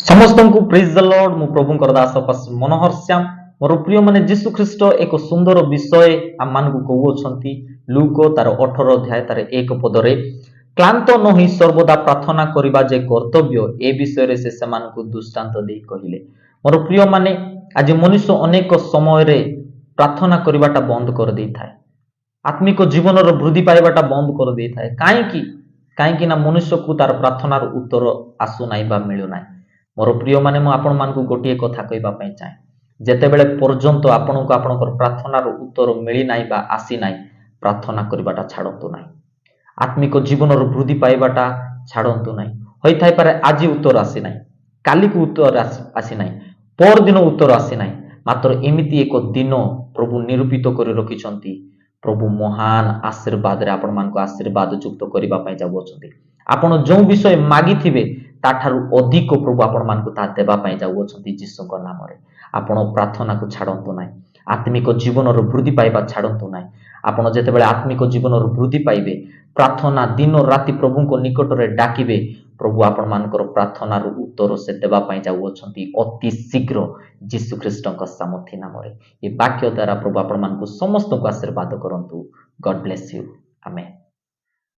समस्त को praise the Lord मु प्रभु दास पास मनोहर श्याम मोर प्रिय माने जीशु ख्रीस्ट एक सुंदर विषय आम मान को कहउछंती लूक तार 18 अध्याय तार 1 पदरे क्लांत न होई सर्वदा प्रार्थना करिबा जे कर्तव्य ए विषय रे से समान को दृष्टांत दे कहिले। मोर प्रिय माने आज मनुष्य अनेक समय रे प्रार्थना करिबाटा बंद कर दै थाए, आत्मिक जीवन रो वृद्धि पाइबाटा बंद कर दै थाए। काहेकि ना मनुष्य को तार प्रार्थनार उत्तर आसु नाइ बा मिलु नाइ। मोर प्रिय माने मु आपण मान को गोटे कथा कहबा पई चाहे, जेतेबेले पर्यंत आपण को आपणकर प्रार्थनार उत्तर मिली नाइ बा आसी नाइ, प्रार्थना करिबाटा छाड़ंतु नाइ, आत्मिक जीवन रो वृद्धि पाइबाटा छाड़ंतु नाइ। होई थाइ पारे आज उत्तर आसी नाइ, काली को उत्तर आसी नाइ, पर दिन उत्तर आसी नाइ, मात्र एमिति एक दिन प्रभु निरूपित करि रखिछंती। प्रभु महान आशीर्वाद रे आपण मान को आशीर्वाद युक्त करिबा पई जाउछंती। आपण जो विषय मागी थिबे ताठारु अधिक प्रभु आपण मान को ता देबा पई जाउछंती जीसुक नाम रे। आपण प्रार्थना को छाड़ंतु नाइ, आत्मिक जीवन रो वृद्धि पाइबा छाड़ंतु नाइ। आपण जेतेबेले आत्मिक जीवन रो वृद्धि पाइबे, प्रार्थना दिन राति प्रभु को निकट रे डाकिबे, प्रभु आपण मानकर प्रार्थना रो उत्तर से देबा पई जाउछंती अति शीघ्र जीसु ख्रीष्टक सामर्थ्य नाम रे। ए वाक्य द्वारा प्रभु आपण मान को समस्त को आशीर्वाद करंतु। God bless you. आमेन।